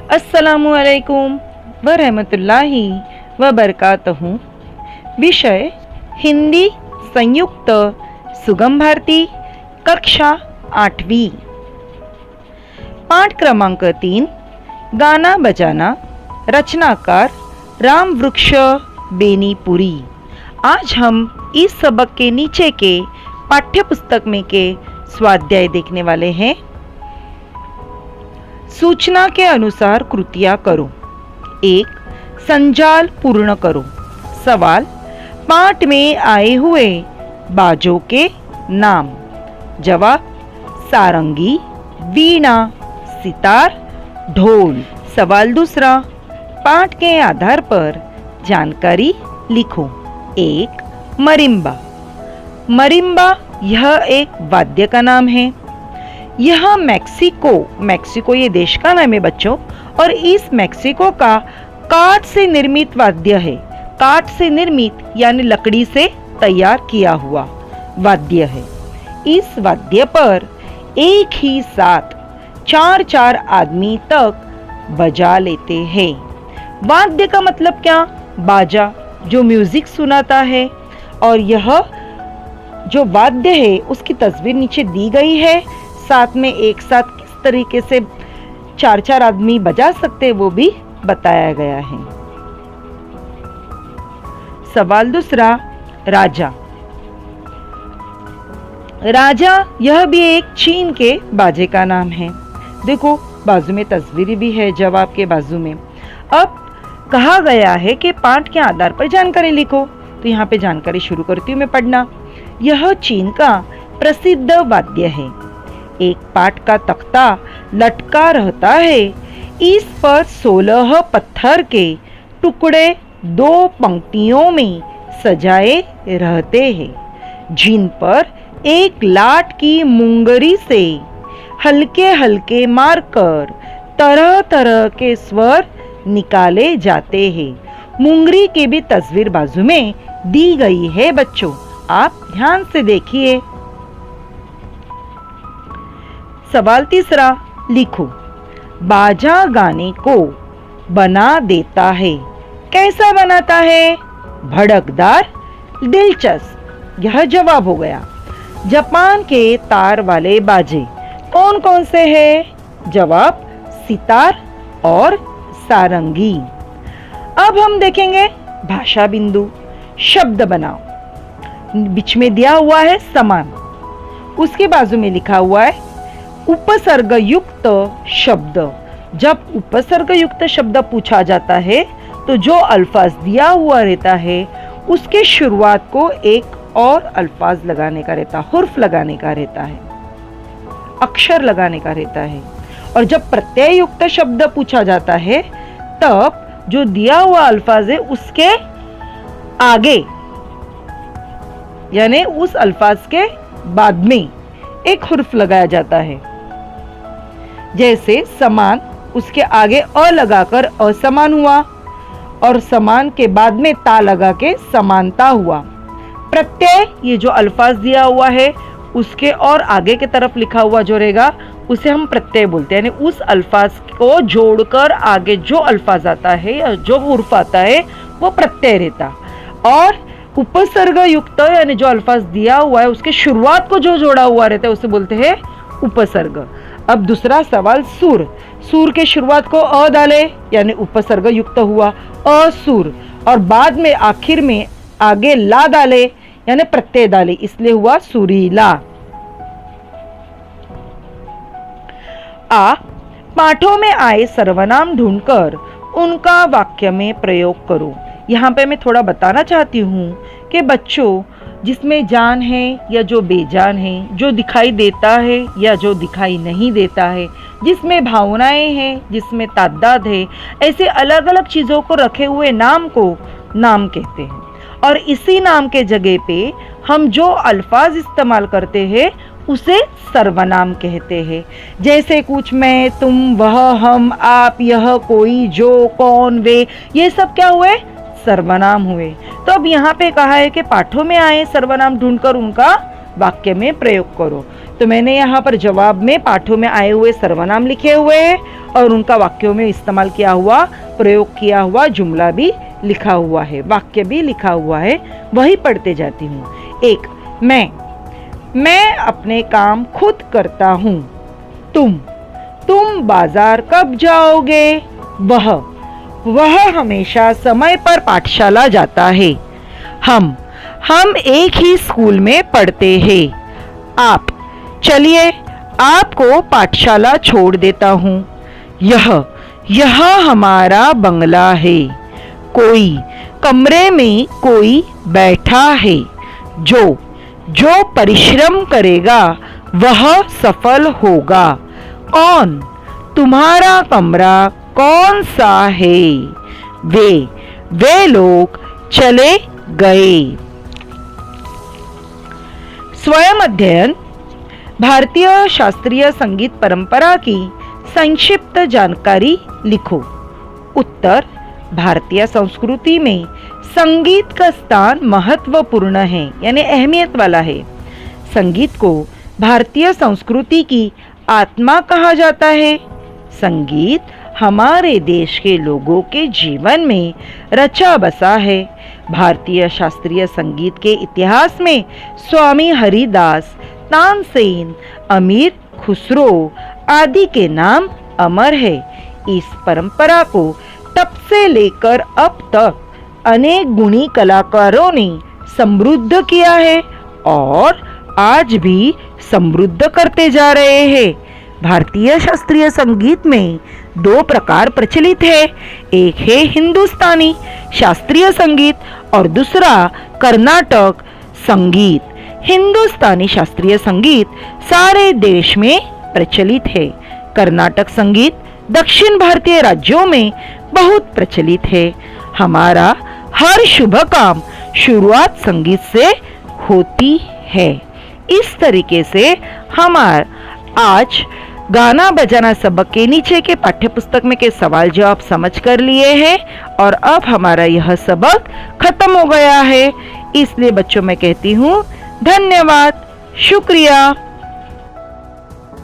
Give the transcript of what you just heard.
अस्सलामु अलैकुम व रहमतुल्लाहि व बरकातहू। विषय हिंदी संयुक्त सुगम भारती, कक्षा 8वीं। पाठ क्रमांक 3, गाना बजाना। रचनाकार राम वृक्ष बेनीपुरी। आज हम इस सबक के नीचे के पाठ्य पुस्तक में के स्वाध्याय देखने वाले हैं। सूचना के अनुसार कृतियां करो। 1. संजाल पूर्ण करो। सवाल, पाठ में आए हुए बाजों के नाम। जवाब, सारंगी, वीणा, सितार, ढोल। सवाल दूसरा, पाठ के आधार पर जानकारी लिखो। 1. मरिम्बा। मरिम्बा यह एक वाद्य का नाम है। यह मैक्सिको ये देश का नाम है बच्चों, और इस मैक्सिको का काठ से निर्मित वाद्य है। काठ से निर्मित यानी लकड़ी से तैयार किया हुआ वाद्य है। इस वाद्य पर एक ही साथ 4 आदमी तक बजा लेते हैं। वाद्य का मतलब क्या? बाजा, जो म्यूजिक सुनाता है। और यह जो वाद्य है उसकी तस्वीर नीचे दी गई है। साथ में एक साथ किस तरीके से 4 आदमी बजा सकते हैं वो भी बताया गया है। सवाल दूसरा, राजा। राजा यह भी एक चीन के बाजे का नाम है। देखो बाजू में तस्वीर भी है, जवाब के बाजू में। अब कहा गया है कि पाठ के आधार पर जानकारी लिखो, तो यहाँ पे जानकारी शुरू करती हूँ मैं पढ़ना। यह चीन का प्रसिद्ध वाद्य है। एक पाट का तख्ता लटका रहता है। इस पर 16 पत्थर के टुकड़े 2 पंक्तियों में सजाए रहते हैं, जिन पर एक लाट की मुंगरी से हल्के हल्के मारकर तरह तरह के स्वर निकाले जाते हैं। मुंगरी की भी तस्वीर बाजू में दी गई है बच्चों, आप ध्यान से देखिए। सवाल तीसरा, लिखो। बाजा गाने को बना देता है। कैसा बनाता है? भड़कदार, दिलचस्प। यह जवाब हो गया। जापान के तार वाले बाजे कौन कौन से हैं? जवाब, सितार और सारंगी। अब हम देखेंगे भाषा बिंदु। शब्द बनाओ। बीच में दिया हुआ है समान, उसके बाजू में लिखा हुआ है उपसर्ग युक्त शब्द। जब उपसर्ग युक्त शब्द पूछा जाता है तो जो अल्फाज दिया हुआ रहता है उसके शुरुआत को एक और अल्फाज लगाने का रहता, हुर्फ लगाने का रहता है, अक्षर लगाने का रहता है। और जब प्रत्यय युक्त शब्द पूछा जाता है तब जो दिया हुआ अल्फाज है उसके आगे यानी उस अल्फाज के बाद में एक हुर्फ लगाया जाता है। जैसे समान, उसके आगे अ लगाकर असमान हुआ, और समान के बाद में ता लगा के समानता हुआ। प्रत्यय, ये जो अल्फाज दिया हुआ है उसके और आगे की तरफ लिखा हुआ जो रहेगा उसे हम प्रत्यय बोलते हैं, यानी उस अल्फाज को जोड़कर आगे जो अल्फाज आता है या जो हुर्फ आता है वो प्रत्यय रहता। और उपसर्ग युक्त यानी जो अल्फाज दिया हुआ है उसके शुरुआत को जो जोड़ा हुआ रहता है उसे बोलते हैं उपसर्ग। अब दूसरा सवाल, सुर। सुर के शुरुआत को अ डाले यानी उपसर्ग युक्त हुआ, असुर। और बाद में आखिर में आगे ला डाले यानी प्रत्यय डाले, इसलिए हुआ सुरीला। आ, पाठों में आए सर्वनाम ढूंढकर उनका वाक्य में प्रयोग करो। यहाँ पे मैं थोड़ा बताना चाहती हूँ कि बच्चों, जिसमें जान है या जो बेजान है, जो दिखाई देता है या जो दिखाई नहीं देता है, जिसमें भावनाएं हैं, जिसमें तादाद है, ऐसे अलग अलग चीज़ों को रखे हुए नाम को नाम कहते हैं। और इसी नाम के जगह पे हम जो अल्फाज इस्तेमाल करते हैं उसे सर्वनाम कहते हैं। जैसे कुछ मैं, तुम, वह, हम, आप, यह, कोई, जो, कौन, वे, ये सब क्या हुए? सर्वनाम हुए। तो अब यहाँ पे कहा है कि पाठों में आए सर्वनाम ढूंढकर उनका वाक्य में प्रयोग करो। तो मैंने यहाँ पर जवाब में पाठों में आए हुए सर्वनाम लिखे हुए हैं और उनका वाक्यों में इस्तेमाल किया हुआ, प्रयोग किया हुआ जुमला भी लिखा हुआ है, वाक्य भी लिखा हुआ है, वही पढ़ते जाती हूँ। एक, मैं अपने काम खुद करता हूँ। तुम बाजार कब जाओगे? वह हमेशा समय पर पाठशाला जाता है। हम एक ही स्कूल में पढ़ते हैं। आप, चलिए आपको पाठशाला छोड़ देता हूँ। यह हमारा बंगला है। कोई, कमरे में कोई बैठा है। जो परिश्रम करेगा वह सफल होगा। कौन, तुम्हारा कमरा कौन सा है? वे लोग चले गए। स्वयं अध्ययन। भारतीय शास्त्रीय संगीत परंपरा की संक्षिप्त जानकारी लिखो। उत्तर, भारतीय संस्कृति में संगीत का स्थान महत्वपूर्ण है, यानी अहमियत वाला है। संगीत को भारतीय संस्कृति की आत्मा कहा जाता है। संगीत हमारे देश के लोगों के जीवन में रचा बसा है। भारतीय शास्त्रीय संगीत के इतिहास में स्वामी हरिदास, तानसेन, अमीर खुसरो आदि के नाम अमर है। इस परंपरा को तब से लेकर अब तक अनेक गुणी कलाकारों ने समृद्ध किया है और आज भी समृद्ध करते जा रहे हैं। भारतीय शास्त्रीय संगीत में दो प्रकार प्रचलित है। एक है हिंदुस्तानी शास्त्रीय संगीत और दूसरा कर्नाटक संगीत। हिंदुस्तानी शास्त्रीय संगीत सारे देश में प्रचलित है। कर्नाटक संगीत दक्षिण भारतीय राज्यों में बहुत प्रचलित है। हमारा हर शुभ काम शुरुआत संगीत से होती है। इस तरीके से हमारा आज गाना बजाना सबक के नीचे के पाठ्य पुस्तक में के सवाल जवाब समझ कर लिए हैं और अब हमारा यह सबक खत्म हो गया है। इसलिए बच्चों मैं कहती हूँ धन्यवाद, शुक्रिया।